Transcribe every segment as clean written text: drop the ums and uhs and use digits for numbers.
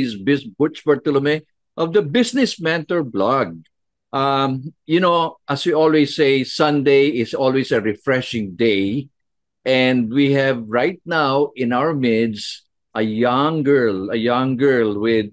is Butch Bartolome of the Business Mentor blog. As we always say, Sunday is always a refreshing day. And we have right now in our midst a young girl with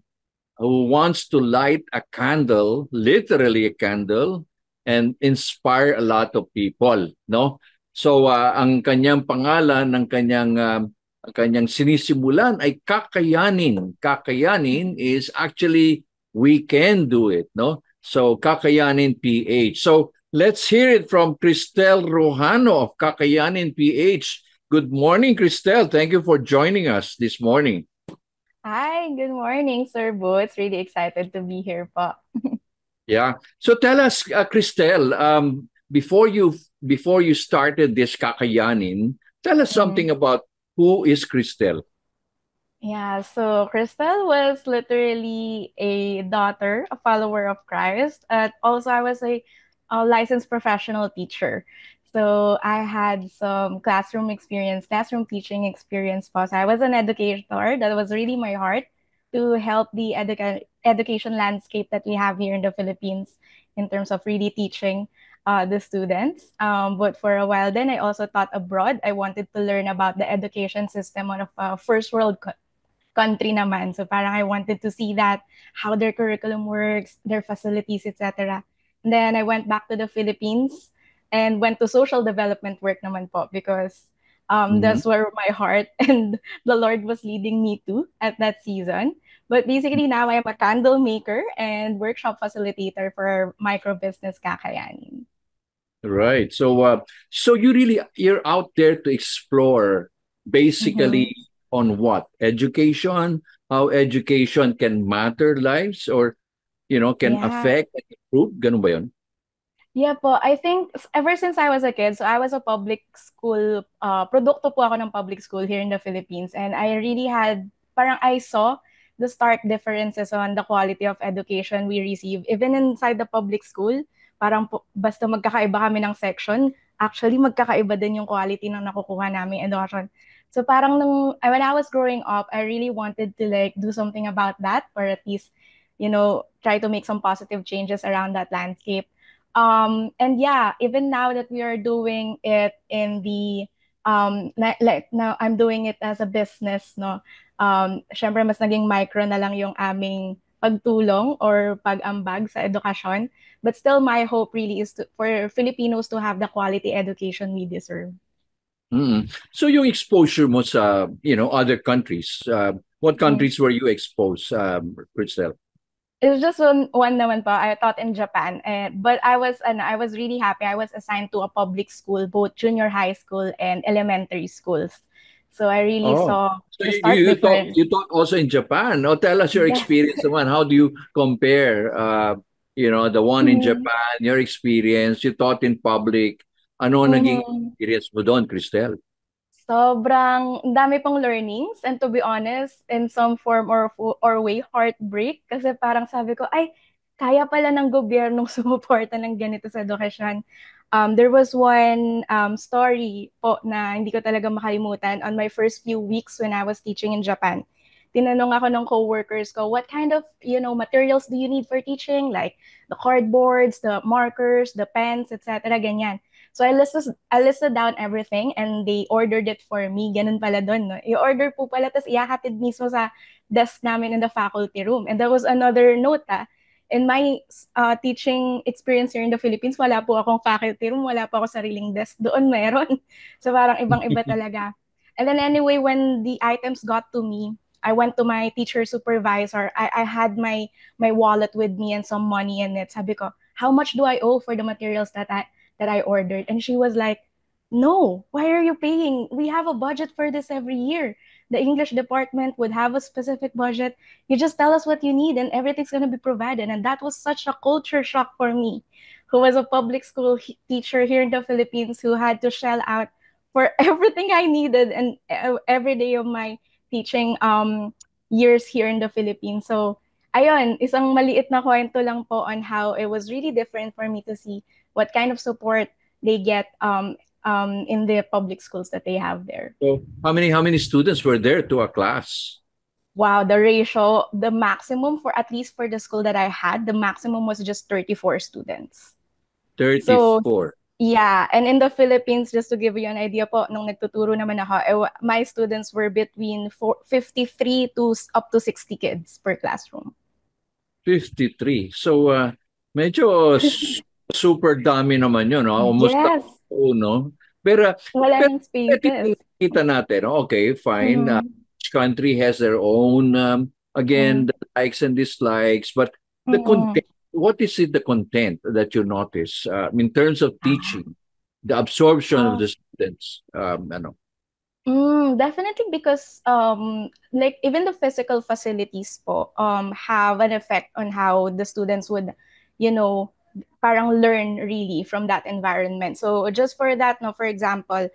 who wants to light a candle, literally a candle, and inspire a lot of people, no? So ang kanyang pangalan ng ang kanyang sinisimulan ay kakayanin. Kakayanin is actually we can do it, no? So Kakayanin PH. So let's hear it from Cristel Rojano of Kakayanin PH. Good morning, Cristel. Thank you for joining us this morning. Hi, good morning, Sir Boots. Really excited to be here po. Yeah. So tell us, Cristel, before you started this Kakayanin, tell us Mhm. something about who is Cristel. Yeah, so Crystal was literally a daughter, a follower of Christ. Also, I was a licensed professional teacher. So I had some classroom teaching experience. So I was an educator. That was really my heart to help the education landscape that we have here in the Philippines in terms of really teaching the students. But for a while, then I also taught abroad. I wanted to learn about the education system of a first world country naman. So parang I wanted to see that, how their curriculum works, their facilities, etc. And then I went back to the Philippines and went to social development work naman po because Mhm. that's where my heart and the Lord was leading me to at that season. But basically now I am a candle maker and workshop facilitator for micro business Kakayanin. Right. So you're out there to explore Mm-hmm. basically on what? Education, how education can matter lives or can Yeah. affect and improve. Ganun ba 'yun? Yeah po, I think ever since I was a kid, so I was a public school, produkto po ako ng public school here in the Philippines. And I really parang I saw the stark differences on the quality of education we receive. Even inside the public school, parang basta magkakaiba kami ng section, actually magkakaiba din yung quality ng nakukuha namin education. So parang when I was growing up, I really wanted to like do something about that, or at least, try to make some positive changes around that landscape. And yeah, even now that we are doing it in the like now I'm doing it as a business, no. Syempre mas naging micro na lang yung aming pagtulong or pag-ambag sa edukasyon. But still my hope really is for Filipinos to have the quality education we deserve. Mm. So yung exposure mo sa, other countries, what Mm. countries were you exposed, Christel? It was just one naman pa. I taught in Japan. But I was really happy. I was assigned to a public school, both junior high school and elementary schools. So I really Oh, saw so the you, you stark you taught difference. you taught also in Japan. Now tell us your Yes. experience naman. How do you compare, the one in Mhm. Japan, your experience, you taught in public. Ano ang naging Mhm. experience mo doon, Christel? Sobrang dami pong learnings, and to be honest, in some form or way, heartbreak. Kasi parang sabi ko, ay, kaya pala ng gobyernong sumuporta ng ganito sa edukasyon. There was one story po na hindi ko talaga makalimutan on my first few weeks when I was teaching in Japan. Tinanong ako ng coworkers ko, what kind of, materials do you need for teaching? Like the cardboards, the markers, the pens, etc. Ganyan. So I listed down everything and they ordered it for me. Ganun pala doon, no? I-order po pala, tapos ihahatid mismo sa desk namin in the faculty room. And there was another note, in my teaching experience here in the Philippines, wala po akong faculty room, wala po ako sariling desk. Doon meron. So parang ibang-iba talaga. And then anyway, when the items got to me, I went to my teacher supervisor. I had my wallet with me and some money in it. Sabi ko, how much do I owe for the materials that I ordered? And she was like, no, why are you paying? We have a budget for this every year. The English department would have a specific budget. You just tell us what you need and everything's going to be provided. And that was such a culture shock for me, who was a public school teacher here in the Philippines, who had to shell out for everything I needed and every day of my teaching years here in the Philippines. So, ayun, isang maliit na kwento lang po on how it was really different for me to see what kind of support they get in the public schools that they have there. So how many students were there to a class? Wow, the ratio, the maximum for at least for the school that I had, the maximum was just 34 students. So, 34. yeah, and in the Philippines, just to give you an idea po, nung nagtuturo naman ako, my students were between 53 to up to 60 kids per classroom. 53. So, medyo super dami naman yun, no? Almost Yes, no? Pero, wala pero ng pwede spaces. kita natin, okay, fine. Mm-hmm. Each country has their own, again, Mm-hmm. the likes and dislikes, but the Mm-hmm. content, what is it, the content that you notice in terms of teaching, the absorption of the students, ano? Definitely because like even the physical facilities po have an effect on how the students would, you know, parang learn really from that environment. So just for that, no, for example,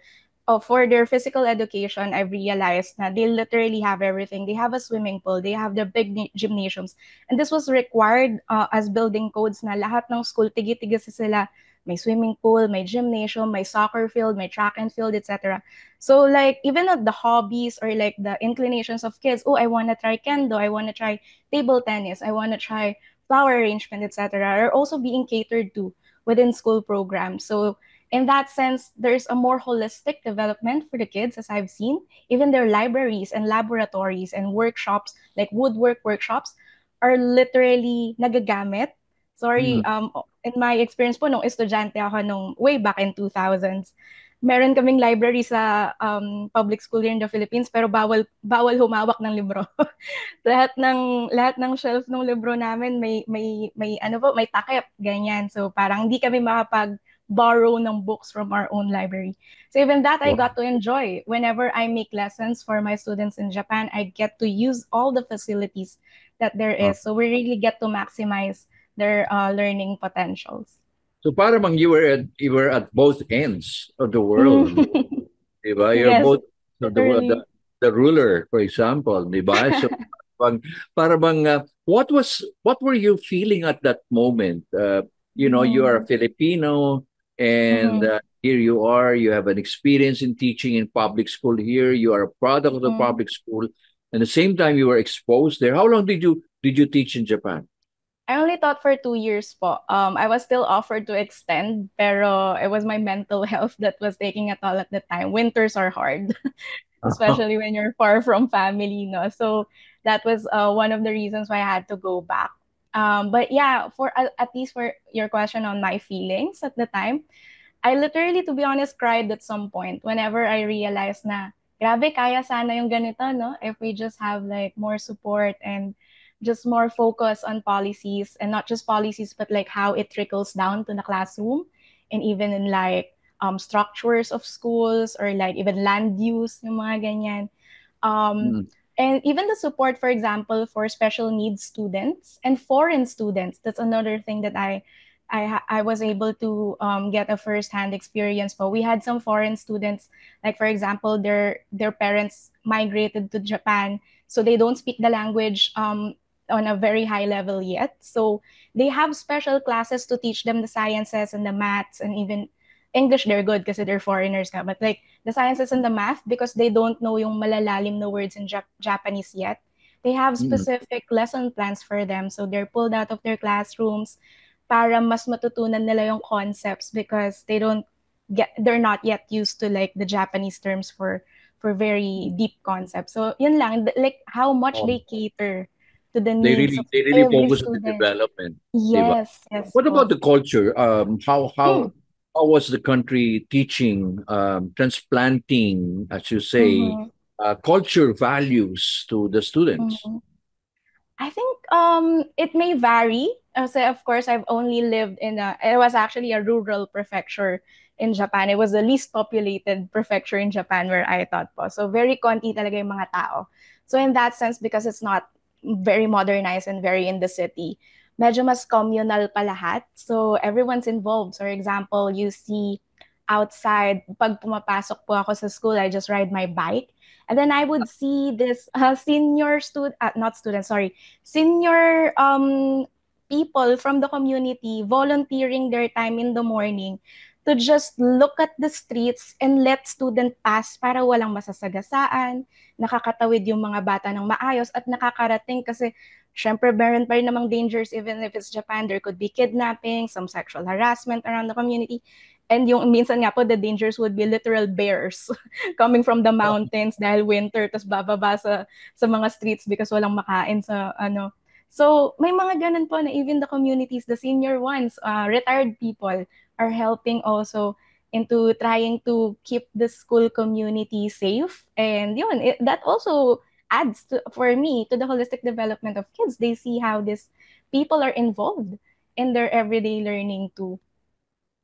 for their physical education, I've realized na they literally have everything. They have a swimming pool, they have the big gymnasiums. And this was required as building codes na lahat ng school, tigi-tiga sila. May swimming pool, may gymnasium, may soccer field, may track and field, etc. So like even the hobbies or like the inclinations of kids, oh, I want to try kendo, I want to try table tennis, I want to try flower arrangement, etc., are also being catered to within school programs. So in that sense, there's a more holistic development for the kids, as I've seen. Even their libraries and laboratories and workshops, like woodwork workshops, are literally nagagamit. Sorry, Mm. in my experience po, nung estudyante ako nung way back in 2000s, meron kaming library sa public school here in the Philippines, pero bawal humawak ng libro. lahat ng shelf ng libro namin may ano po, may takip ganyan. So parang hindi kami makapag borrow ng books from our own library. So even that I Wow. got to enjoy. Whenever I make lessons for my students in Japan, I get to use all the facilities that there Uh, is. So we really get to maximize their learning potentials. so para bang you were at both ends of the world, Mm. di ba? You're Yes, both of literally. the ruler, for example, di ba? So para bang what were you feeling at that moment? You are a Mm. Filipino, and Mm. here you are. You have an experience in teaching in public school here. You are a product of the Mm. public school, and at the same time you were exposed there. How long did you teach in Japan? I only taught for 2 years po. I was still offered to extend, pero it was my mental health that was taking a toll at the time. Winters are hard, especially when you're far from family, no? So that was one of the reasons why I had to go back. But yeah, for at least for your question on my feelings at the time, I literally, to be honest, cried at some point whenever I realized na, grabe, kaya sana yung ganito, no? If we just have like more support and just more focus on policies and not just policies, but like how it trickles down to the classroom and even in like structures of schools or like even land use, yung mga ganyan. Um, Mm. and even the support, for example, for special needs students and foreign students. That's another thing that I was able to get a first-hand experience. But we had some foreign students, like for example, their parents migrated to Japan, so they don't speak the language on a very high level yet. So they have special classes to teach them the sciences and the maths and even English. They're good because they're foreigners, ka. But like the sciences and the math, because they don't know yung malalalim na words in Japanese yet. They have Mm. specific lesson plans for them. So they're pulled out of their classrooms para mas matutunan nila yung concepts because they're not yet used to like the Japanese terms for very deep concepts. So yun lang, like how much Oh, they cater to the they needs really of they really every focus on the student. development, di ba? Yes, yes What about po. the culture? How Hmm. how was the country teaching, transplanting, as you say, Mm-hmm. culture values to the students? Mm-hmm. I think it may vary. So of course I've only lived in it was actually a rural prefecture in Japan. It was the least populated prefecture in Japan where I taught po. So very konti talaga yung mga tao. So in that sense, because it's not very modernized and very in the city, medyo mas communal pa lahat. So everyone's involved. So, for example, you see outside, pag pumapasok po ako sa school, I just ride my bike. And then I would see this senior student, not student, sorry, senior people from the community volunteering their time in the morning to just look at the streets and let student pass para walang masasagasaan, nakakatawid yung mga bata ng maayos at nakakarating kasi syempre meron pa rin namang dangers even if it's Japan, there could be kidnapping, some sexual harassment around the community. And yung minsan nga po, the dangers would be literal bears coming from the mountains dahil winter, tapos bababa sa mga streets because walang makain sa ano. So, may mga ganun po na even the communities, the senior ones, retired people, are helping also into trying to keep the school community safe. And yun, that also adds to, for me, to the holistic development of kids. They see how these people are involved in their everyday learning too.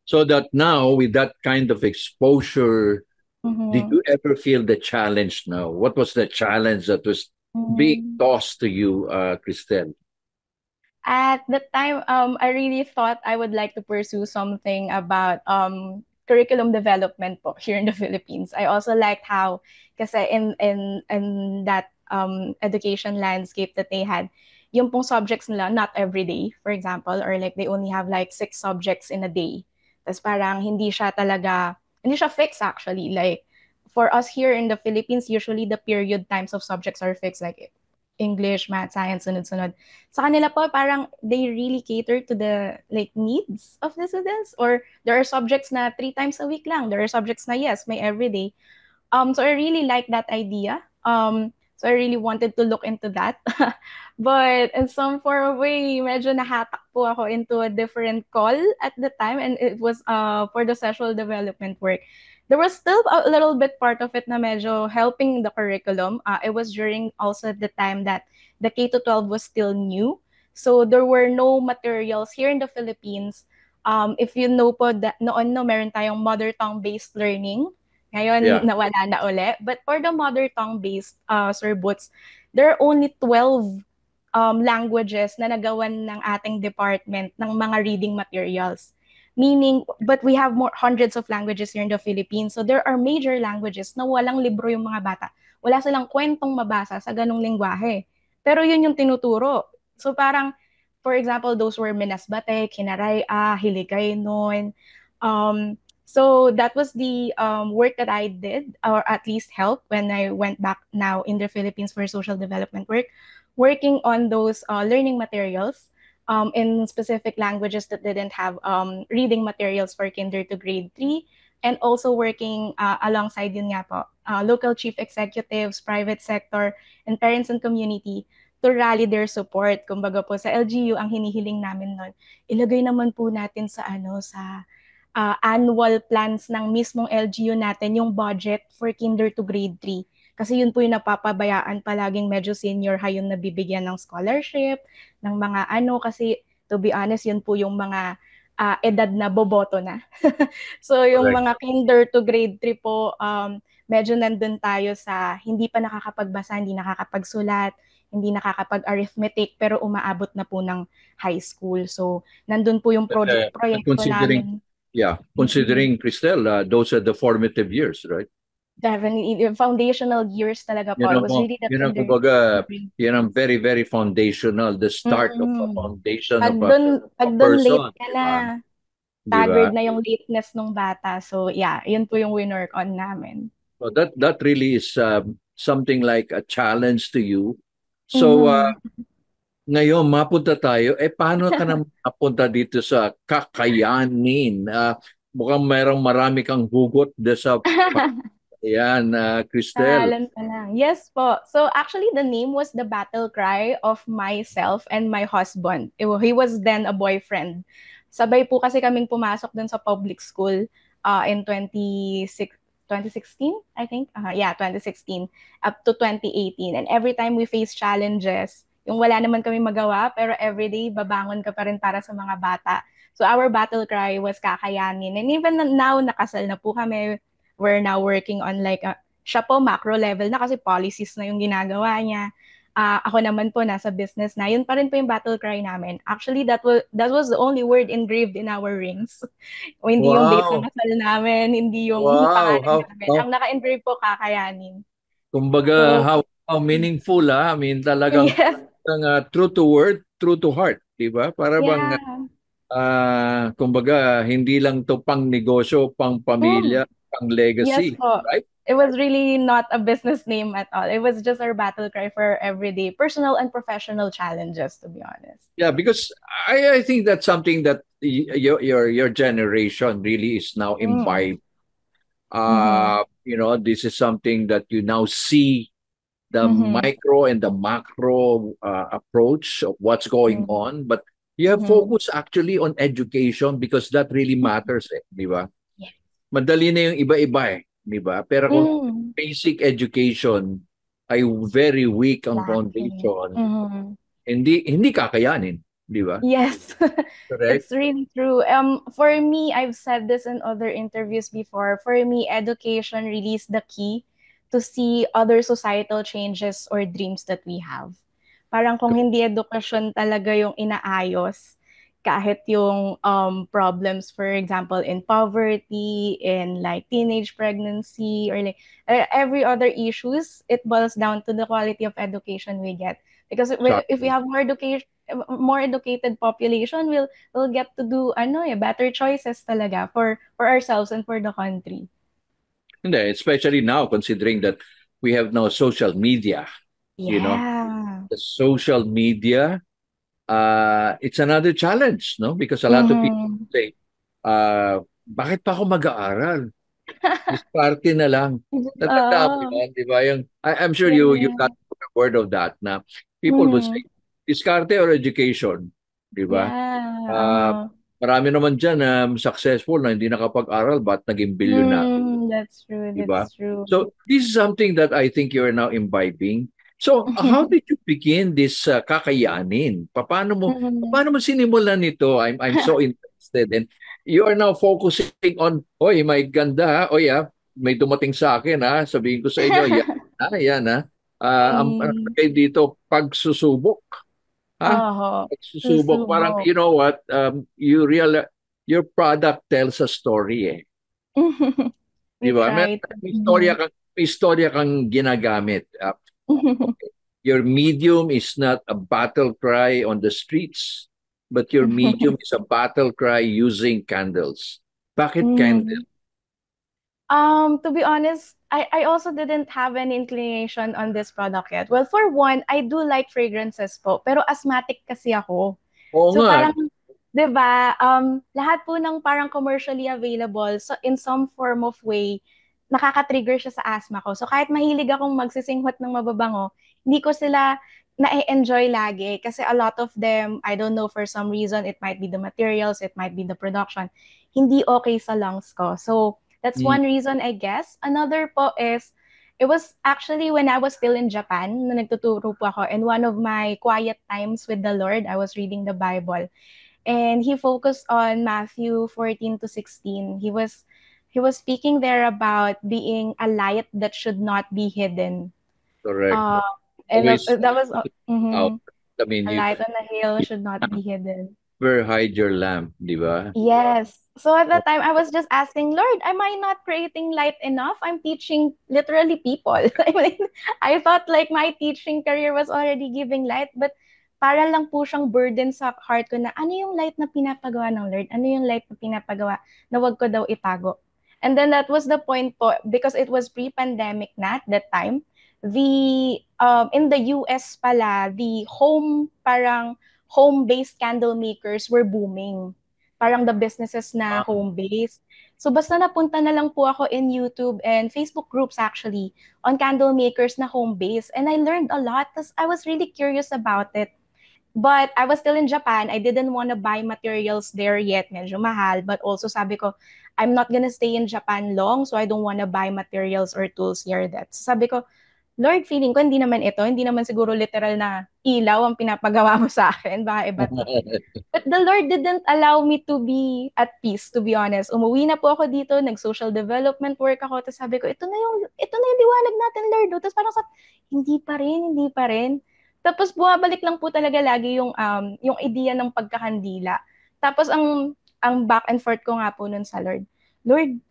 So that now, with that kind of exposure, did Mm-hmm. you ever feel the challenge now? What was the challenge that was being Mm-hmm. tossed to you, Cristel? At the time, I really thought I would like to pursue something about curriculum development po here in the Philippines. I also liked how, kasi in that education landscape that they had, yung pong subjects nila, not every day, for example, or like they only have like 6 subjects in a day. Tapos parang hindi siya fixed actually. Like, for us here in the Philippines, usually the period times of subjects are fixed, like English, math, science, sunod-sunod. Sa kanila po, parang they really cater to the like needs of the students, or there are subjects na 3 times a week lang. There are subjects na yes, may everyday. So I really like that idea. So I really wanted to look into that. But in some form of way, medyo nahatak po ako into a different call at the time, and it was for the social development work. There was still a little bit part of it na medyo helping the curriculum. It was during also the time that the K to 12 was still new. So there were no materials here in the Philippines. If you know po, that noon no, meron tayong mother tongue based learning. Yeah, Ngayon, nawala na uli. But for the mother tongue-based Sir Boots, there are only 12 languages na nagawan ng ating department ng mga reading materials. Meaning, but we have more hundreds of languages here in the Philippines. So there are major languages na walang libro yung mga bata. Wala silang kwentong mabasa sa ganong lingwahe. Pero yun yung tinuturo. So parang, for example, those were Minasbate, Kinaraya, Hiligaynon, so that was the work that I did, or at least helped when I went back now in the Philippines for social development work, working on those learning materials in specific languages that didn't have reading materials for kinder to grade 3, and also working alongside yun nga po, local chief executives, private sector, and parents and community to rally their support. Kumbaga po sa LGU, ang hinihiling namin nun, ilagay naman po natin sa annual plans ng mismong LGU natin yung budget for kinder to grade 3. Kasi yun po yung napapabayaan palaging medyo senior high yung nabibigyan ng scholarship, ng mga kasi to be honest, yun po yung mga edad na boboto na. So yung correct. mga kinder to grade 3 po, medyo nandun tayo sa hindi pa nakakapagbasa, hindi nakakapagsulat, hindi nakakapag-arithmetic, pero umaabot na po ng high school. So, nandun po yung But proyekto considering, namin. yeah, Mm-mm. considering Cristel, those are the formative years, right? Definitely, the foundational years talaga po. Yun It ang, was really the yun ang kinder. kumbaga, yun ang very, very foundational, the start of a Mm-mm. foundation Pag a dun late person, ka di na, ba? Di ba? staggered na yung lateness ng bata. So, yeah, yun po yung winork on namin. So that really is something like a challenge to you. So Mm-hmm. ngayon mapunta tayo, paano ka na mapunta dito sa kakayanin? Mukhang mayroong marami kang hugot sa yan, Cristel. Talent pa lang. Yes po. So actually the name was the battle cry of myself and my husband. He was then a boyfriend. Sabay po kasi kaming pumasok dun sa public school in 2016, I think. Yeah, 2016 up to 2018. And every time we face challenges, yung wala naman kami magawa, pero everyday babangon ka pa rin para sa mga bata. So our battle cry was kakayanin. And even now, nakasal na po kami. We're now working on like siya po macro level na kasi policies na yung ginagawa niya. Ako naman po nasa business na. Yun pa rin po yung battle cry namin. Actually, that was the only word engraved in our rings. O hindi yung date ng Wow. kasal namin, hindi yung Wow. pangalan namin. Ang naka-engrave po kakayanin. Kumbaga, So, how meaningful, I mean, talagang yes. true to word, true to heart, di ba? Para bang Yeah. Kumbaga, hindi lang to pang negosyo, pang Mm, pamilya, pang yes legacy, po. right? It was really not a business name at all. It was just our battle cry for everyday personal and professional challenges, to be honest. Yeah, because I think that's something that your generation really is now Mm. imbibed. Mm-hmm. This is something that you now see the Mm-hmm. micro and the macro approach of what's going Mm-hmm. on, but you have Mm-hmm. focus actually on education because that really Mm-hmm. matters, di ba? Yes. Madali na yung iba-iba di ba? Pero kung Mm. basic education ay very weak ang Lacking. foundation, Mm-hmm. hindi kakayanin, di ba? Yes, Correct? it's really true. For me, I've said this in other interviews before. For me, education really is the key to see other societal changes or dreams that we have. Parang kung hindi edukasyon talaga yung inaayos, kahit yung problems, for example, in poverty, in like teenage pregnancy, or like every other issues, it boils down to the quality of education we get. Because if we Exactly. have more educated population, we'll get to do better choices talaga for ourselves and for the country. Hindi, especially now considering that we have now social media, you know, Yeah. the social media, it's another challenge, no? Because a lot of people Mm-hmm. say, bakit pa ako mag-aaral? Diskarte na lang. Natanda mo Oh, yan, di ba? I'm sure you got yeah. word of that na people would Mm-hmm. say, diskarte or education? Di ba? Yeah. Uh, Marami naman dyan na successful na hindi nakapag-aral but naging billionaire. That's true. Di ba? That's true. So this is something that I think you are now imbibing. So how did you begin this kakayanin? Mm-hmm. Paano mo sinimulan nito? I'm so interested, and you are now focusing on, oy, may ganda ha. Oy, may dumating sa akin ha. Sabihin ko sa inyo, yan yan ha. Ang Mm. kayo dito, pagsusubok ha. Oh, Pagsusubok, parang susubok. you know what, your product tells a story eh. Di We ba? try to. May istorya kang ginagamit. Okay. Your medium is not a battle cry on the streets, but your medium is a battle cry using candles. Bakit candle? Mm. To be honest, I also didn't have an inclination on this product yet. Well, for one, I do like fragrances po, pero asthmatic kasi ako. Oo So nga. parang, 'di ba, lahat po ng parang commercially available, so in some form of way, nakaka-trigger siya sa asthma ko. So kahit mahilig akong magsisinghot ng mababango, hindi ko sila na-enjoy lagi kasi a lot of them, I don't know, for some reason, it might be the materials, it might be the production, hindi okay sa lungs ko. So that's Mm, one reason, I guess. Another po is, it was actually when I was still in Japan, na nagtuturo po ako, and one of my quiet times with the Lord, I was reading the Bible. And he focused on Matthew 14 to 16. He was speaking there about being a light that should not be hidden. correct. Uh, and Always that was out. I mean, a light on a hill should not be hidden. never hide your lamp, di ba? Yes. So at that time, I was just asking, Lord, am I not creating light enough? I'm teaching literally people. I mean, I thought like my teaching career was already giving light, but para lang po siyang burden sa heart ko na ano yung light na pinapagawa ng Lord? Ano yung light na pinapagawa na wag ko daw itago? And then that was the point po, because it was pre-pandemic na at that time. In the US pala, the home-based candle makers were booming, parang the businesses na Ah, home-based. So basta napunta na lang po ako in YouTube and Facebook groups actually on candle makers na home-based. And I learned a lot because I was really curious about it. But I was still in Japan. I didn't want to buy materials there yet. Medyo mahal. But also sabi ko, I'm not gonna stay in Japan long, so I don't want to buy materials or tools here. That. So sabi ko, Lord, feeling ko hindi naman ito. Hindi naman siguro literal na ilaw ang pinapagawa mo sa akin. Baka iba to. But the Lord didn't allow me to be at peace, to be honest. Umuwi na po ako dito, nag-social development work ako, tapos sabi ko, ito na yung liwanag natin, Lord. Tapos parang hindi pa rin. Tapos bumabalik lang po talaga lagi yung idea ng pagkakandila. Tapos ang back and forth ko nga po nun sa Lord. Lord,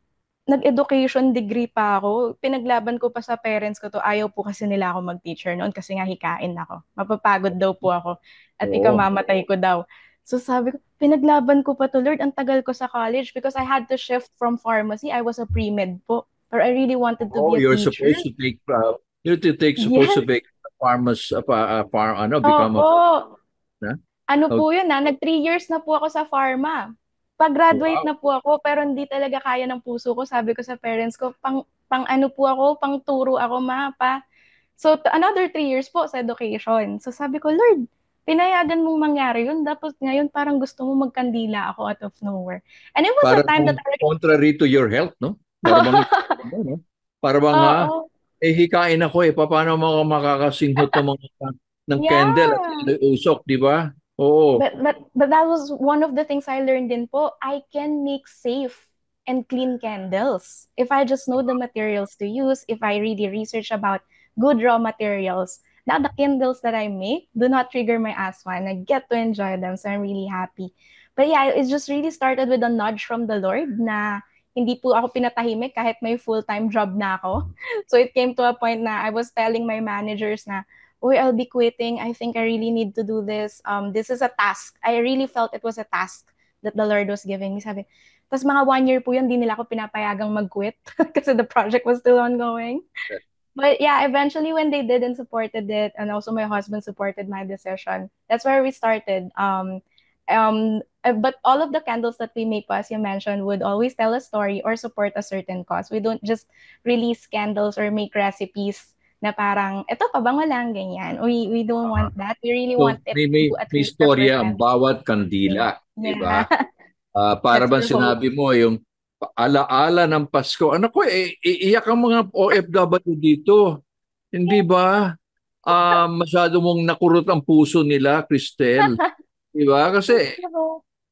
nag-education degree pa ako. Pinaglaban ko pa sa parents ko to. Ayaw po kasi nila ako mag-teacher noon kasi nga hikain ako. Mapapagod daw po ako at Oo. ikamamatay ko daw. So sabi ko, pinaglaban ko pa to, Lord. Ang tagal ko sa college because I had to shift from pharmacy. I was a pre-med po. But I really wanted to Oh, be a you're teacher. supposed to take supposed to Yes. take become a Opo. na? Ano Oh, po yun nag 3 years na po ako sa pharma. Pag-graduate wow. na po ako, pero hindi talaga kaya ng puso ko. Sabi ko sa parents ko, pang ano po ako, pang turo ako, ma, pa. So, another 3 years po sa education. So, sabi ko, Lord, pinayagan mong mangyari yun. Dapat ngayon parang gusto mo magkandila ako out of nowhere. And it was a Para time that bang contrary to your health, no? Para bang ano, no? Para bang Oo. hikain ako paano mo makakasinghot ng mga ng candle at Yeah. usok, di ba? Oo. But that was one of the things I learned din po. I can make safe and clean candles. If I just know the materials to use, if I really research about good raw materials. Now the candles that I make do not trigger my asthma and I get to enjoy them. So I'm really happy. But yeah, it just really started with a nudge from the Lord na hindi po ako pinatahimik kahit may full-time job na ako. So it came to a point na I was telling my managers na, "Uy, I'll be quitting. I think I really need to do this. This is a task." I really felt it was a task that the Lord was giving me. Sabi, tapos mga 1 year po yun, di nila ako pinapayagang mag-quit kasi the project was still ongoing. But yeah, eventually when they did and supported it, and also my husband supported my decision, that's where we started. But all of the candles that we make, as you mentioned, would always tell a story or support a certain cause. We don't just release candles or make recipes na parang, eto, pabango lang, ganyan. We don't want that. We really want So it may to may, at may least storya ang represent. bawat kandila, di Yeah, ba? Para that's bang our hope. sinabi mo yung alaala ng Pasko. Anak ko, iiyak ang mga OFW dito. Hindi ba? Masyado mong nakurot ang puso nila, Cristel. Di ba? Kasi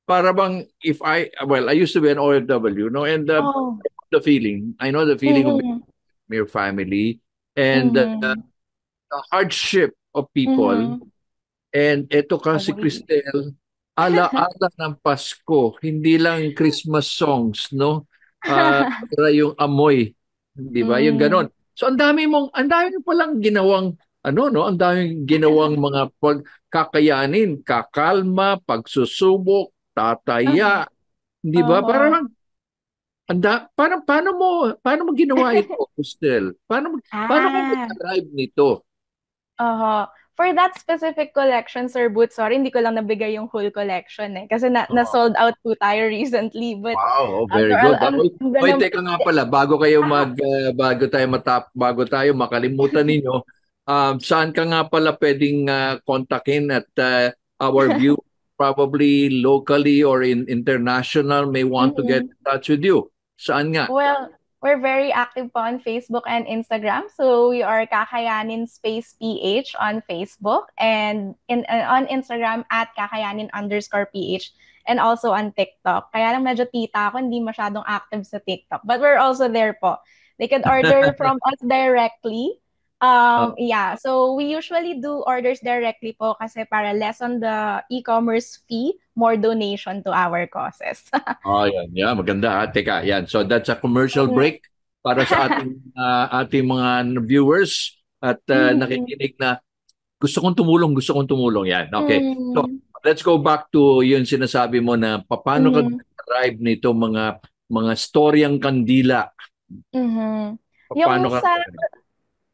para bang I used to be an OFW, no? And Oh. I know the feeling of Mm-hmm. your family and Mm-hmm. the hardship of people. Mm-hmm. And ito kasi, Agree. Cristel, ala-ala ng Pasko, hindi lang Christmas songs, no? Para yung amoy, di ba? Yung Mm. ganon. So ang dami mo palang ginawang ano no, ang daming ginawang mga pagkakayanin, kakalma, pagsusubok, tataya, di ba? Oo. Parang paano mo ginawa ito, Cristel? Paano ka Ah, nag-arrive nito? oo. For that specific collection, Sir Boots, sorry, hindi ko lang nabigay yung whole collection eh. Kasi na-sold out po tayo recently. But, Wow, oh, so very good. I'm Oy, gonna, teka nga pala, bago tayo makalimutan ninyo, saan ka nga pala pwedeng kontakin at our view probably locally or in international may want to get Mhm. in touch with you. Saan nga? Well, we're very active po on Facebook and Instagram. So we are Kakayanin Space PH on Facebook and on Instagram at Kakayanin_PH and also on TikTok. Kaya lang medyo tita ako, hindi masyadong active sa TikTok. But we're also there po. They could order from us directly. Yeah, so we usually do orders directly po kasi para less on the e-commerce fee, more donation to our causes. Oh, yan. Yeah, maganda. Teka, yan. So that's a commercial break para sa ating mga viewers at Mhm. nakikinig na gusto kong tumulong yan. Okay. So Mm, let's go back to yung sinasabi mo na paano ka mhm, drive nito mga storyang kandila. mhm. Paano Yung ka sa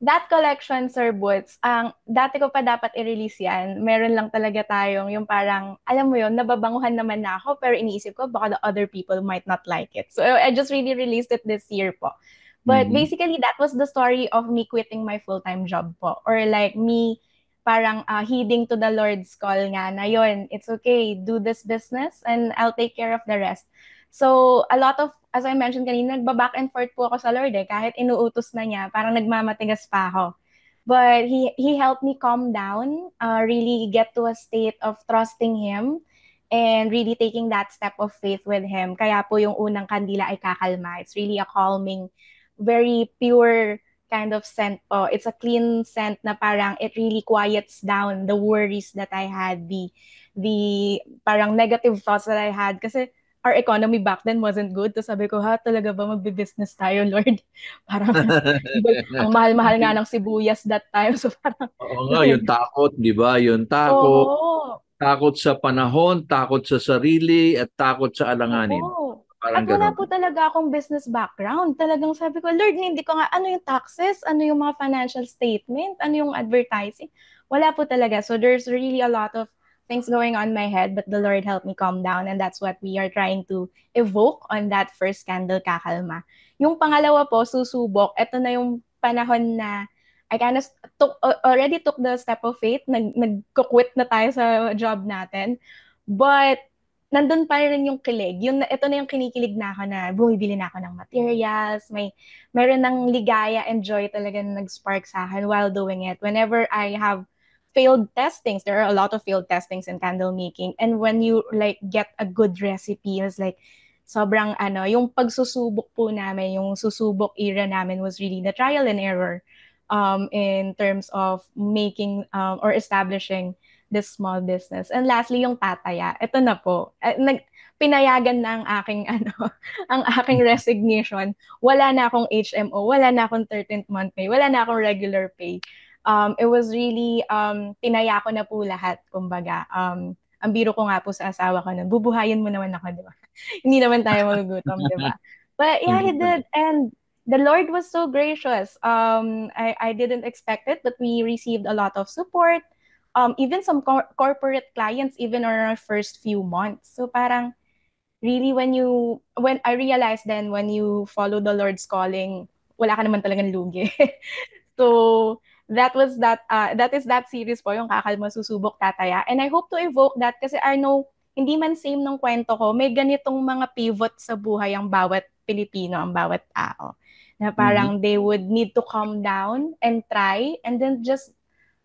that collection, Sir Boots, ang dati ko pa dapat i-release yan. Meron lang talaga tayong yung parang, alam mo yun, nababanguhan naman na ako, pero iniisip ko, baka the other people might not like it. So I just really released it this year po. But Mhm. basically, that was the story of me quitting my full-time job po. Or like me parang heeding to the Lord's call nga na yun, it's okay, do this business and I'll take care of the rest. So, a lot of, as I mentioned kanina, nagba-back and forth po ako sa Lord eh. Kahit inuutos na niya, parang nagmamatigas pa ako. But he helped me calm down, really get to a state of trusting Him and really taking that step of faith with Him. Kaya po yung unang kandila ay kakalma. It's really a calming, very pure kind of scent po. It's a clean scent na parang it really quiets down the worries that I had, the parang negative thoughts that I had. Kasi our economy back then wasn't good. So sabi ko, ha, talaga ba magbe-business tayo, Lord? Parang, ang mahal-mahal nga ng sibuyas that time. So parang, Oo nga, yung Lord, takot, di ba? Yung takot, oo. Takot sa panahon, takot sa sarili, at takot sa alanganin. Oo. Parang At wala ganon. po talaga akong business background. Talagang sabi ko, Lord, hindi ko nga, ano yung taxes? Ano yung mga financial statement? Ano yung advertising? Wala po talaga. So there's really a lot of things going on in my head, but the Lord helped me calm down. And that's what we are trying to evoke on that first candle, Kakalma. Yung pangalawa po, susubok. Ito na yung panahon na I kind of already took the step of faith. Nag-quit na tayo sa job natin. But nandun pa rin yung kilig. Ito na yung kinikilig na ako na bumibili na ako ng materials, meron ng ligaya and joy talaga na nag-spark sa akin while doing it. Whenever I have failed testings, there are a lot of failed testings in candle making. And when you like get a good recipe, it's like sobrang ano, yung pagsusubok po namin, yung susubok era namin was really the trial and error in terms of making or establishing this small business. And lastly, yung tataya. Ito na po. Pinayagan na ang aking ano, ang aking resignation. Wala na akong HMO, wala na akong 13th month pay, wala na akong regular pay. It was really tinaya ko na po lahat, kumbaga. Ang biro ko nga po sa asawa ko nun, bubuhayin mo naman ako, di ba? Hindi naman tayo magugutom, di ba? But yeah, he Hindi pa. did. And the Lord was so gracious. I didn't expect it, but we received a lot of support. Even some corporate clients, even on our first few months. So parang really when I realized then when you follow the Lord's calling, wala ka naman talagang lugi. So that is that series po, yung Kakalma Susubok Tataya. And I hope to evoke that kasi I know hindi man same ng kwento ko, may ganitong mga pivot sa buhay ang bawat Pilipino, ang bawat tao. Na Mhm. parang they would need to calm down and try and then just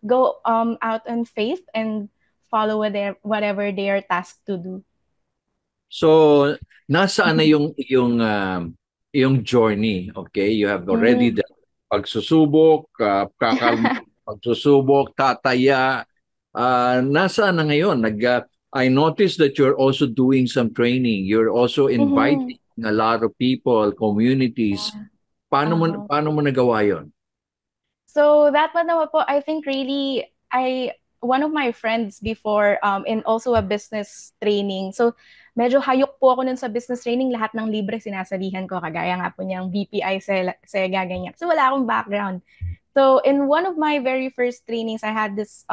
go out in faith and follow whatever they are tasked to do. So, nasaan na yung journey, okay? You have already Mm. the pagsusubok, kakalma, pagsusubok, tataya. Nasaan na ngayon? I noticed that you're also doing some training. You're also Mhm. inviting a lot of people, communities. Yeah. Uh-huh. Paano mo nagawa 'yon? So that one naman po, I think really, one of my friends before, in also a business training. So medyo hayok po ako nun sa business training, lahat ng libre sinasalihan ko, kagaya nga po niyang BPI, SEGA, ganyan. So wala akong background. So in one of my very first trainings, I had this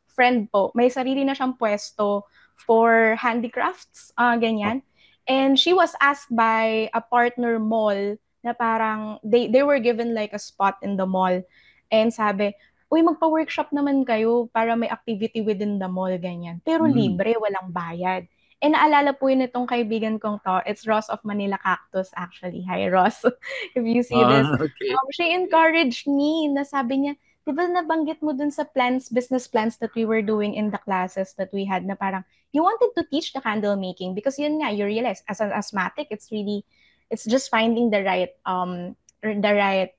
friend po, may sarili na siyang pwesto for handicrafts, ganyan. And she was asked by a partner mall na parang they were given like a spot in the mall. And sabi, uy, magpa-workshop naman kayo para may activity within the mall, ganyan. Pero Mm. libre, walang bayad. And naalala po yun itong kaibigan kong to. It's Ross of Manila Cactus, actually. Hi, Ross. If you see this. Okay. She encouraged me na sabi niya, di ba nabanggit mo dun sa business plans that we were doing in the classes that we had na parang, you wanted to teach the candle making because yun nga, you realize, as an asthmatic, it's just finding the right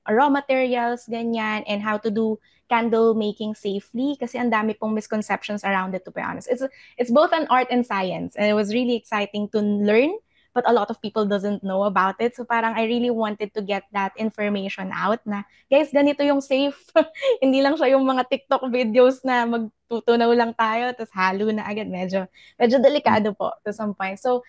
raw materials, ganyan, and how to do candle making safely kasi ang dami pong misconceptions around it, to be honest. It's both an art and science, and it was really exciting to learn, but a lot of people doesn't know about it. So parang I really wanted to get that information out na, guys, ganito yung safe. Hindi lang siya yung mga TikTok videos na magtutunaw lang tayo, tapos halo na agad. Medyo delikado po to some point. So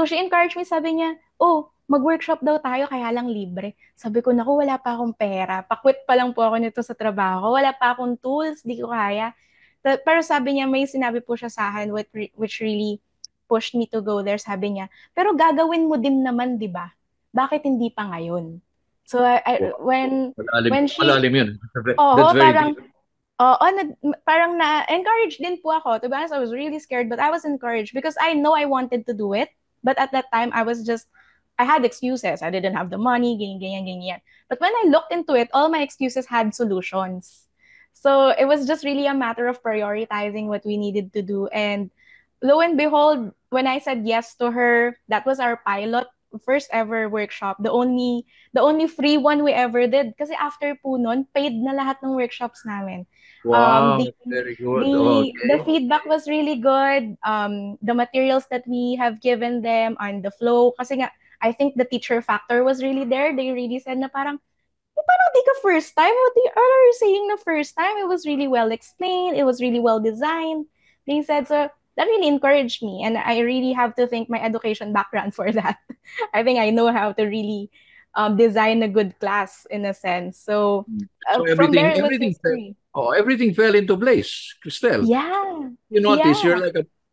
she encouraged me, sabi niya, oh, mag-workshop daw tayo, kaya lang libre. Sabi ko, naku, wala pa akong pera. Pakwit pa lang po ako nito sa trabaho. Wala pa akong tools, di ko kaya. Pero sabi niya, may sinabi po siya sa akin which really pushed me to go there. Sabi niya, pero gagawin mo din naman, di ba? Bakit hindi pa ngayon? So Wow. when she, Malalim 'yun. That's oo, very deep. Oo, parang na-encourage din po ako. To be honest, I was really scared, but I was encouraged because I know I wanted to do it. But at that time, I had excuses. I didn't have the money, ganyan, ganyan, ganyan. But when I looked into it, all my excuses had solutions. So it was just really a matter of prioritizing what we needed to do. And lo and behold, when I said yes to her, that was our pilot, first ever workshop, the only free one we ever did. Kasi after po nun, paid na lahat ng workshops namin. Um, Wow, the very good. the Okay. feedback was really good. The materials that we have given them and the flow, kasi nga, I think the teacher factor was really there. They really said na parang, parang di ka first time. What are you saying na first time? It was really well explained. It was really well designed. They said so. That really encouraged me, and I really have to thank my education background for that. I think I know how to really design a good class in a sense. So So from there, everything it was everything fell, history. everything fell into place, Christelle. Yeah, You notice yeah,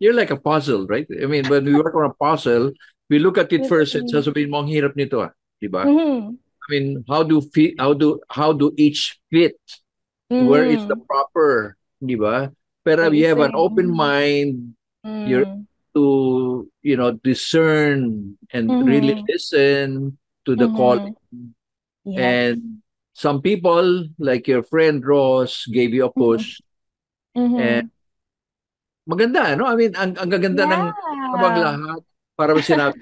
you're like a puzzle, right? I mean, when we work on a puzzle, we look at it first and literally. sasabihin mo, ang hirap nito, ah, 'di ba? Mm-hmm. I mean, how do each fit? Where is the Mm-hmm. proper, 'di ba? Pero you have an open Placing. mind, you're Mm-hmm. to, discern and really Mm-hmm. listen to the call. Mm-hmm. Yes. And some people, like your friend Ross, gave you a Mm-hmm. push. And Mm-hmm. maganda, no? I mean, ang gaganda ng para bang Yeah. lahat, para bang sinabi,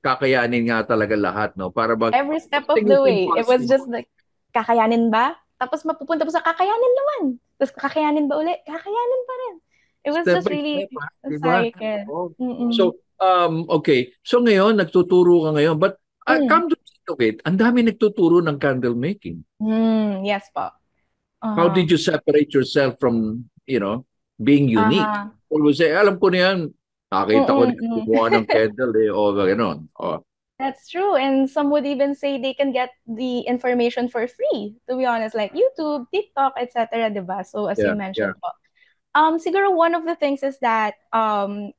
kakayanin nga talaga lahat, no? Para bang, Every step of something the is way. It was just impossible. like, kakayanin ba? Tapos mapupunta pa sa kakayanin naman. Tapos kakayanin ba ulit? Kakayanin pa rin. It was Step just by really step, ha? a Di ba? cycle. Oh. Mm-mm. So, okay. So ngayon, nagtuturo ka ngayon. But Mm. come to think of it, ang dami nagtuturo ng candle making. Yes po. How Uh-huh. did you separate yourself from, being unique? Uh-huh. Always say, alam ko na yan. Nakita ko Mm-mm. na gumawa ng candle eh. O gano'n. O, That's true. And some would even say they can get the information for free, to be honest, like YouTube, TikTok, etc. Diba? So as you yeah, yeah. mentioned po. Siguro one of the things is that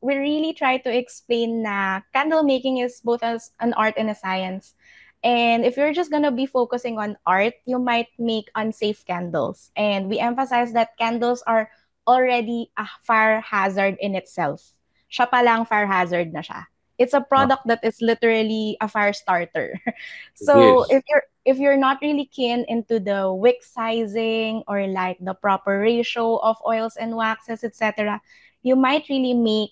we really try to explain na candle making is both as an art and a science. And if you're just gonna be focusing on art, you might make unsafe candles. And we emphasize that candles are already a fire hazard in itself. Siya pa lang fire hazard na siya. It's a Ah, product that is literally a fire starter. So yes. if you're not really keen into the wick sizing or like the proper ratio of oils and waxes, etc., you might really make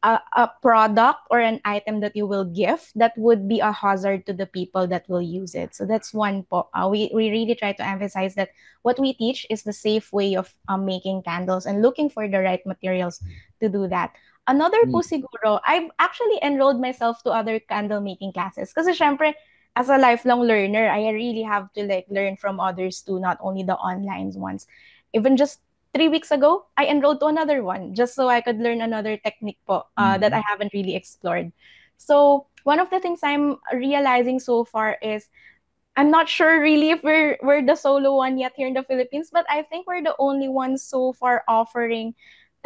a product or an item that you will gift that would be a hazard to the people that will use it. So that's one po. We really try to emphasize that what we teach is the safe way of making candles and looking for the right materials to do that. Another Mm, po siguro, I've actually enrolled myself to other candle making classes. Kasi syempre, as a lifelong learner, I really have to like learn from others too, not only the online ones. Even just 3 weeks ago, I enrolled to another one just so I could learn another technique po, that I mhm. haven't really explored. So one of the things I'm realizing so far is I'm not sure really if we're the solo one yet here in the Philippines, but I think we're the only ones so far offering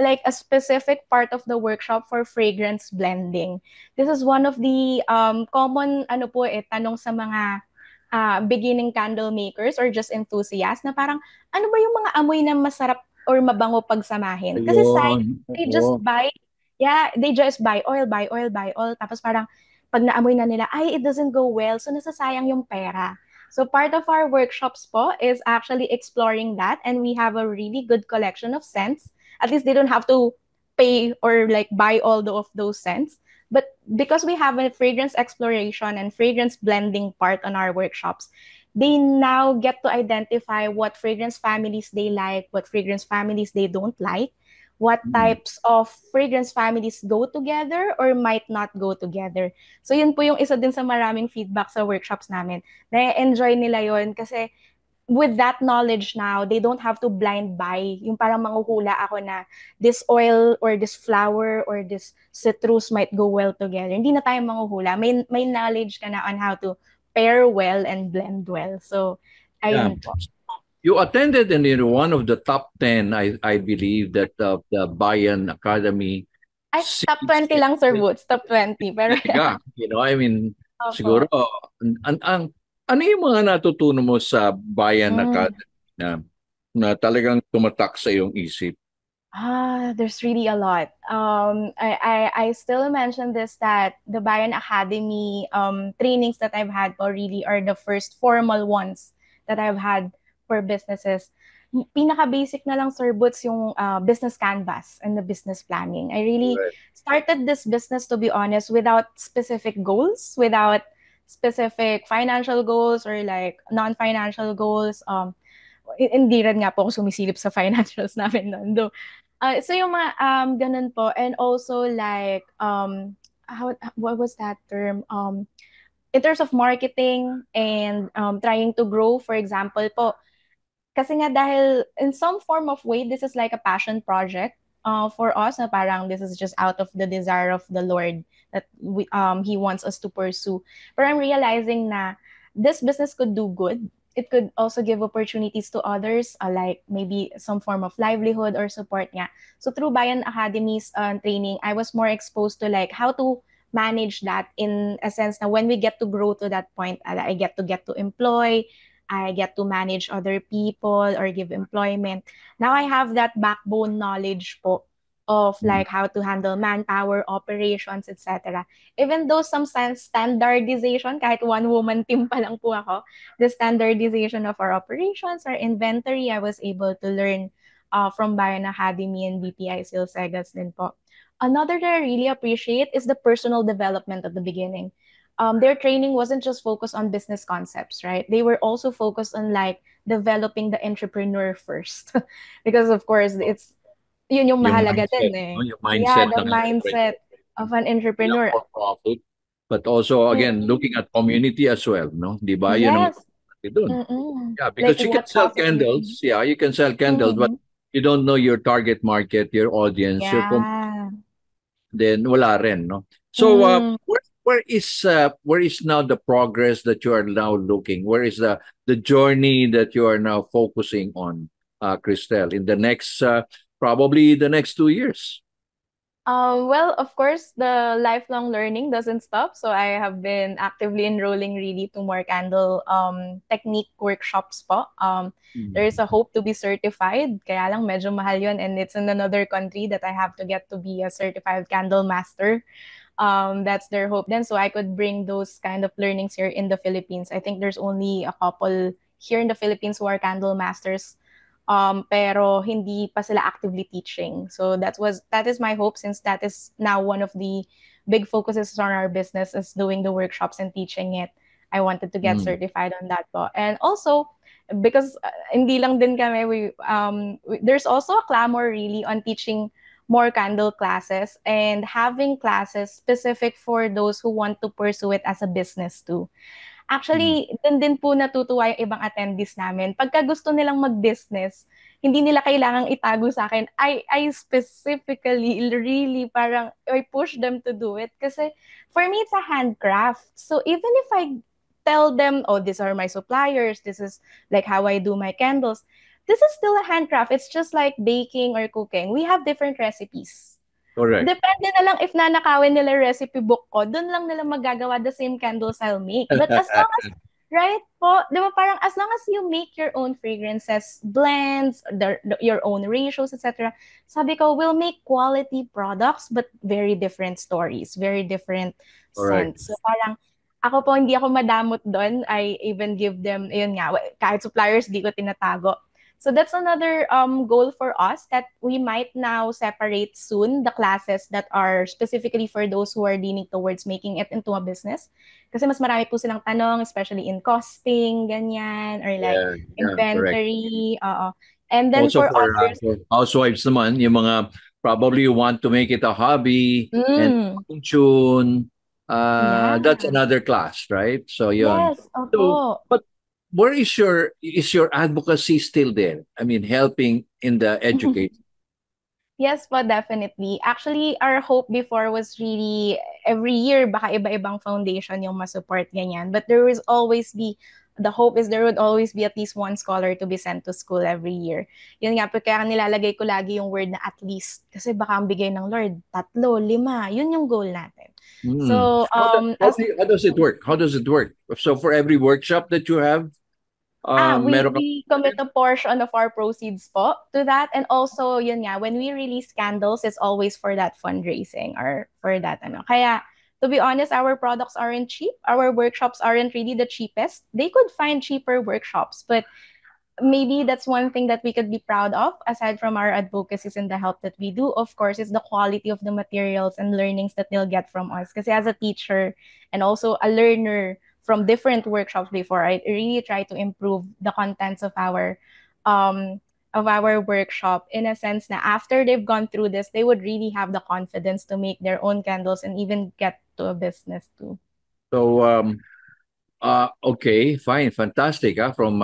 like a specific part of the workshop for fragrance blending. This is one of the common ano po tanong sa mga beginning candle makers or just enthusiasts na parang ano ba yung mga amoy na masarap or mabango pagsamahin? Kasi Ayun. they just Oo. buy, yeah, they just buy oil, buy oil. Tapos parang pag naamoy na nila, ay, it doesn't go well. So, nasasayang yung pera. So, part of our workshops po is actually exploring that. And we have a really good collection of scents. At least they don't have to pay or like buy all of those scents. But because we have a fragrance exploration and fragrance blending part on our workshops, they now get to identify what fragrance families they like, what fragrance families they don't like, what Mm. types of fragrance families go together or might not go together. So yun po yung isa din sa maraming feedback sa workshops namin. Na-enjoy nila yun kasi with that knowledge now, they don't have to blind buy. Yung parang manghuhula ako na this oil or this flower or this citrus might go well together. Hindi na tayo manghuhula. May knowledge ka na on how to pair well and blend well. So, Yeah. ayun po. You attended in, one of the top 10, I believe, that the Bayan Academy Ay, top seats 20 lang, Sir Boots. Top 20. Pero talaga. I mean, siguro, opo. ano yung mga natutunan mo sa Bayan Mm. Academy na talagang tumatak sa iyong isip? There's really a lot. I still mention this that the Bayan Academy trainings that I've had po really are the first formal ones that I've had for businesses. Pinaka-basic na lang, Sir Boots, yung business canvas and the business planning. I really Right. started this business, to be honest, without specific goals, without specific financial goals or like non-financial goals. Hindi rin nga po ako sumisilip sa financials namin noon. Though, so yung mga ganun po. And also like, what was that term? In terms of marketing and trying to grow, for example po, kasi nga dahil in some form of way, this is like a passion project. for us na parang this is just out of the desire of the Lord that He wants us to pursue. But I'm realizing na this business could do good. It could also give opportunities to others, like maybe some form of livelihood or support nga. So through Bayan Academy's training, I was more exposed to like how to manage that in a sense na when we get to grow to that point, I get to employ, I get to manage other people or give employment. Now I have that backbone knowledge po of Mm. like how to handle manpower, operations, etc. Even though some standardization, kahit one-woman team pa lang po ako, the standardization of our operations, our inventory, I was able to learn from Bayan Academy and BPI Silsegas din po. Another that I really appreciate is the personal development at the beginning. Their training wasn't just focused on business concepts, right? They were also focused on like developing the entrepreneur first. Because of course, it's yun yung Yung mahalaga din mindset, eh. no? Yung Yeah, mindset the ng mindset entrepreneur. of an Hindi lang entrepreneur. for profit, but also, again, looking Mm-mm. at community as well, no? Di ba? Yun ang Yes. importante dun. Mm-mm. Yeah, Like because you can what sell positivity. candles. Yeah, you can sell candles, but Mm-hmm. you don't know your target market, your audience, your Yeah. then wala rin, no? So, Mm. where is now the progress that you are now looking? Where is the journey that you are now focusing on, Christelle, in the next probably the next 2 years? Well, of course, the lifelong learning doesn't stop. So I have been actively enrolling really to more candle technique workshops po. There is Mm. a hope to be certified. Kaya lang medyo mahal yun and it's in another country that I have to get to be a certified candle master. That's their hope then. So I could bring those kind of learnings here in the Philippines. I think there's only a couple here in the Philippines who are candle masters, pero hindi pa sila actively teaching. So that is my hope since that is now one of the big focuses on our business is doing the workshops and teaching it. I wanted to get Mm. certified on that po. And also because hindi lang din kami there's also a clamor really on teaching more candle classes and having classes specific for those who want to pursue it as a business too. Mm. Actually, dun din po natutuwa yung ibang attendees namin. Pagka gusto nilang mag-business, hindi nila kailangang itago sa akin. I specifically, really, parang, I push them to do it. Kasi, for me, it's a handcraft. So, even if I tell them, oh, these are my suppliers, this is like how I do my candles, this is still a handcraft. It's just like baking or cooking. We have different recipes. Correct. Depende na lang if nanakawin nila recipe book ko, dun lang nila magagawa the same candles I'll make. But as long as, right po, di ba parang as long as you make your own fragrances, blends, your own ratios, etc. Sabi ko, we'll make quality products but very different stories, very different Correct. scents. So parang, ako po, hindi ako madamot doon. I even give them, yun nga, kahit suppliers, di ko tinatago. So that's another goal for us that we might now separate soon the classes that are specifically for those who are leaning towards making it into a business. Kasi mas marami po silang tanong, especially in costing, ganyan, or like Yeah, yeah, correct. inventory. And then Also for others, for housewives naman, yung mga probably you want to make it a hobby and mm, tune, yeah, that's another class, right? So yun. yes, So, opo. but where is your advocacy still there? I mean, helping in the education. Yes po, definitely. Actually, our hope before was really every year baka iba-ibang foundation yung masupport ganyan. But the hope is there would always be at least one scholar to be sent to school every year. Yun nga po, kaya nilalagay ko lagi yung word na at least. Kasi baka ang bigay ng Lord, 3, 5. Yun yung goal natin. Hmm. So, as How does it work? How does it work? So for every workshop that you have, we meron ka. we commit a portion of our proceeds po to that. And also, yun nga, when we release candles, it's always for that fundraising or for that ano. Kaya, to be honest, our products aren't cheap. Our workshops aren't really the cheapest. They could find cheaper workshops, but maybe that's one thing that we could be proud of aside from our advocacies and the help that we do, of course, is the quality of the materials and learnings that they'll get from us, because as a teacher and also a learner from different workshops before, I really try to improve the contents um of our workshop in a sense that after they've gone through this, they would really have the confidence to make their own candles and even get to a business too. So okay, fine, fantastic. From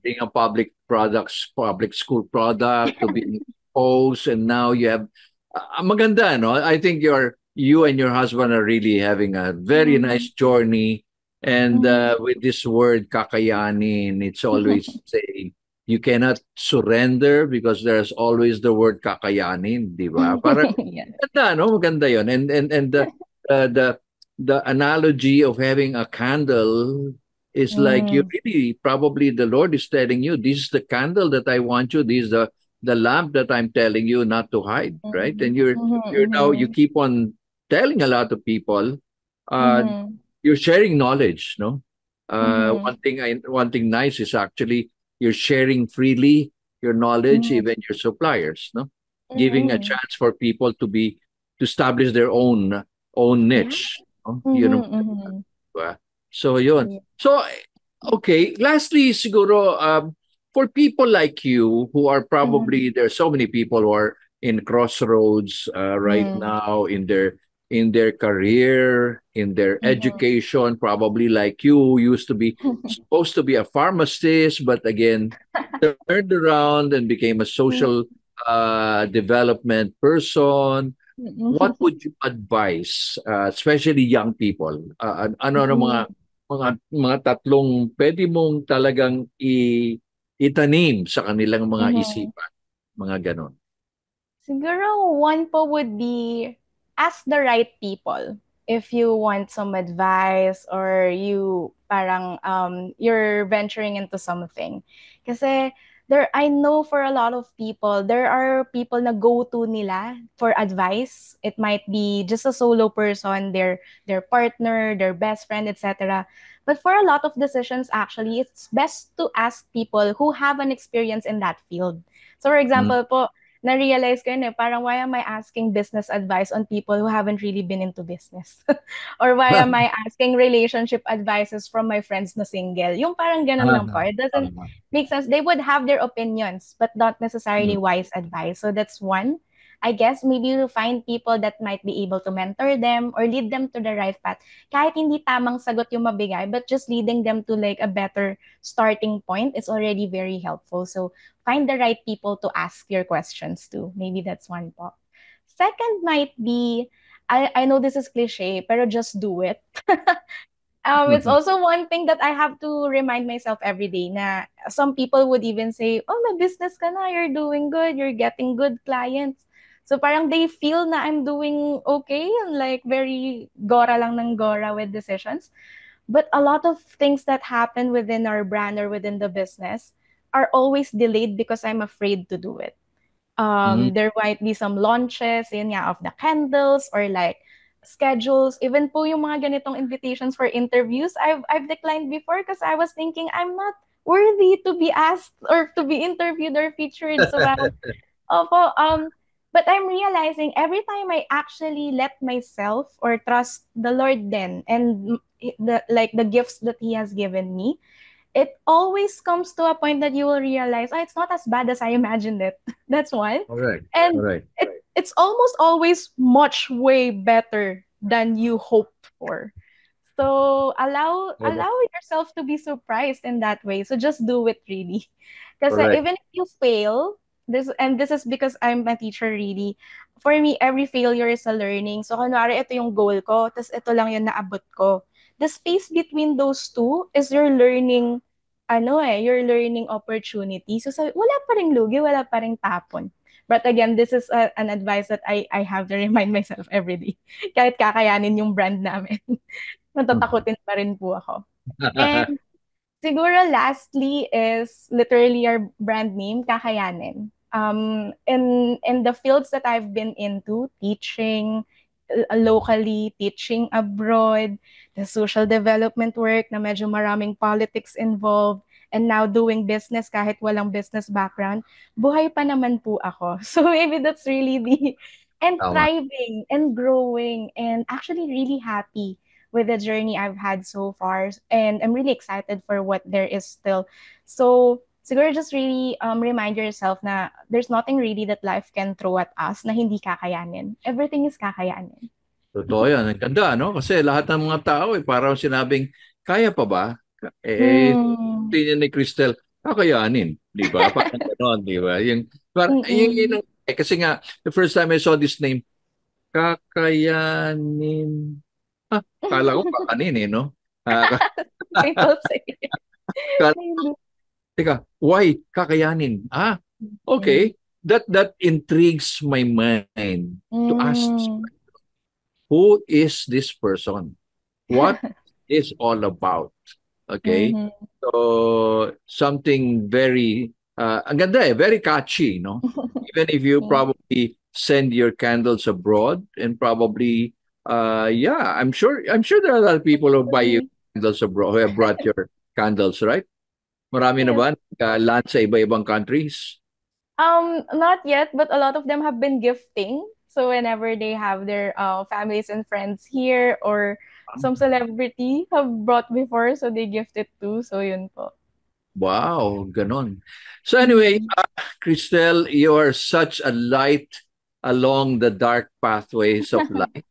being a public school product to being posts, and now you have maganda, no? I think you and your husband are really having a very Mm. nice journey. And Mm. with this word kakayanin, it's always saying you cannot surrender because there's always the word kakayanin, di ba? Para Yeah. maganda, no? Maganda 'yon. And uh, the the analogy of having a candle is like you Mm. really probably the Lord is telling you, this is the candle that I want you. This is the lamp that I'm telling you not to hide, right? And Mm. you're now you Mhm. keep on telling a lot of people, uh, Mhm. you're sharing knowledge, no? Mhm. One thing nice is actually you're sharing freely your knowledge, Mhm. even your suppliers, no? Giving a Mhm. chance for people to establish their own Yeah. niche. No? Yun ang Mhm. Mhm. ba? So yun. Yeah. So okay, lastly siguro for people like you who are Mhm. probably there's so many people who are in crossroads right Mm. now in their career, in their Mhm. education, probably like you who used to be supposed to be a pharmacist but again turned around and became a Mm. social development person. What Mm. would you advise, especially young people? Ano ang Mm. mga tatlong pwede mong talagang itanim sa kanilang mga Mhm. isipan, mga ganon. Siguro one po would be ask the right people if you want some advice or you parang you're venturing into something. Kasi there I know for a lot of people there are people na go-to nila for advice. It might be just a solo person, their partner, their best friend, etc. But for a lot of decisions actually it's best to ask people who have an experience in that field. So for Mm. example po, na-realize ko yun eh, parang why am I asking business advice on people who haven't really been into business? Or why am I asking relationship advices from my friends na single? Yung parang ganun lang po. It doesn't Tama. make sense. They would have their opinions, but not Mm. necessarily wise advice. So that's one. I guess maybe you find people that might be able to mentor them or lead them to the right path. Kahit hindi tamang sagot yung mabigay, but just leading them to like a better starting point is already very helpful. So find the right people to ask your questions to. Maybe that's one po. Second might be, I know this is cliche, pero just do it. It's also one thing that I have to remind myself every day na some people would even say, oh, may business ka na, you're doing good, you're getting good clients. So parang they feel na I'm doing okay and like very gora lang ng gora with decisions. But a lot of things that happen within our brand or within the business are always delayed because I'm afraid to do it. Mm. There might be some launches, yun nga, of the candles or like schedules. Even po yung mga ganitong invitations for interviews, I've declined before because I was thinking I'm not worthy to be asked or to be interviewed or featured. So parang, opo, but I'm realizing every time I actually let myself or trust the Lord then and the gifts that He has given me, it always comes to a point that you will realize, oh, it's not as bad as I imagined it. That's one. Correct. And Correct. it's almost always much way better than you hoped for. So allow Correct. yourself to be surprised in that way. So just do it really. Because Correct. even if you fail, this is because I'm a teacher really. For me, every failure is a learning. So kunwari ito yung goal ko, tapos ito lang yung naabot ko. The space between those two is your learning your learning opportunity. So sabi, wala pa ring lugi, wala pa ring tapon. But again, this is an advice that I have to remind myself every day. Kahit kakayanin yung brand namin. Matatakutin pa rin po ako. And siguro lastly is literally our brand name, Kakayanin. In the fields that I've been into, teaching locally, teaching abroad, the social development work na medyo maraming politics involved, and now doing business kahit walang business background, buhay pa naman po ako. So maybe that's really and Tama. thriving and growing and actually really happy with the journey I've had so far. And I'm really excited for what there is still. So, siguro just really remind yourself na there's nothing really that life can throw at us na hindi kakayanin. Everything is kakayanin. Totoo yan. Ang ganda, no? Kasi lahat ng mga tao, parang sinabing, kaya pa ba? Mm. Tingin ni Cristel, kakayanin. Di ba? Parang gano'n, di ba? Yung Mm-mm. Kasi nga, the first time I saw this name, Kakayanin. Kala ko kakanin eh, no? Ah, Same also. kala, Hindi. teka, why kakayanin? Mm. Okay. That intrigues my mind to ask, Mm. who is this person? What is all about? Okay? Mhm. So, something very, ang ganda eh, very catchy, no? Even if you Thank probably send your candles abroad and probably, yeah, I'm sure there are a lot of people who buy you you. candles abroad, who have brought your candles, right? Marami na Yes. ba? Land sa iba-ibang countries? Not yet, but a lot of them have been gifting. So whenever they have their families and friends here, or some celebrity have brought before, so they gift it too. So yun po. Wow, ganon. So anyway, Mhm. Christelle, you are such a light along the dark pathways of life.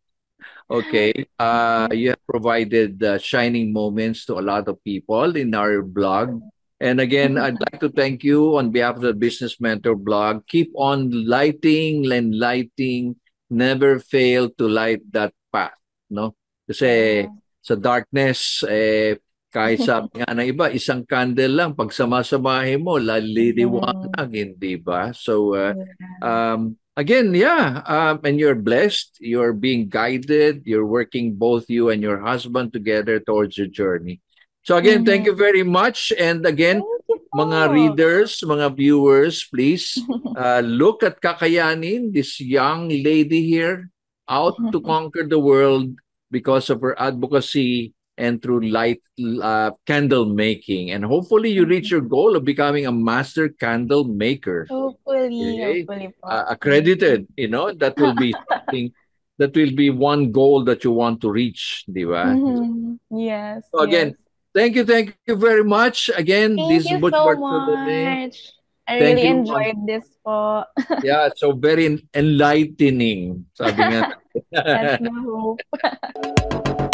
Okay. Yes. You have provided shining moments to a lot of people in our blog. And again, I'd like to thank you on behalf of the Business Mentor blog. Keep on lighting and lighting. Never fail to light that path. No? Kasi Yeah. sa darkness, kahit sabi nga ng iba, isang candle lang, pag samasamahin mo, Mhm. laliliwanag, hindi ba? So, Yeah. again, yeah, and you're blessed. You're being guided. You're working both you and your husband together towards your journey. So again, thank Mhm. you very much. And again, Thank you mga po. readers, mga viewers, please look at Kakayanin, this young lady here, out to conquer the world because of her advocacy and through light candle making. And hopefully you reach your goal of becoming a master candle maker. Hopefully, Okay. hopefully po. Thank you. Accredited, that will be something, that will be one goal that you want to reach, di ba? Mhm. Yes, So yes. again, thank you very much. Again, Thank this is you Butch so Bartolome. much. I Thank really you. enjoyed this po. Yeah, so very enlightening, sabi nga. That's the hope.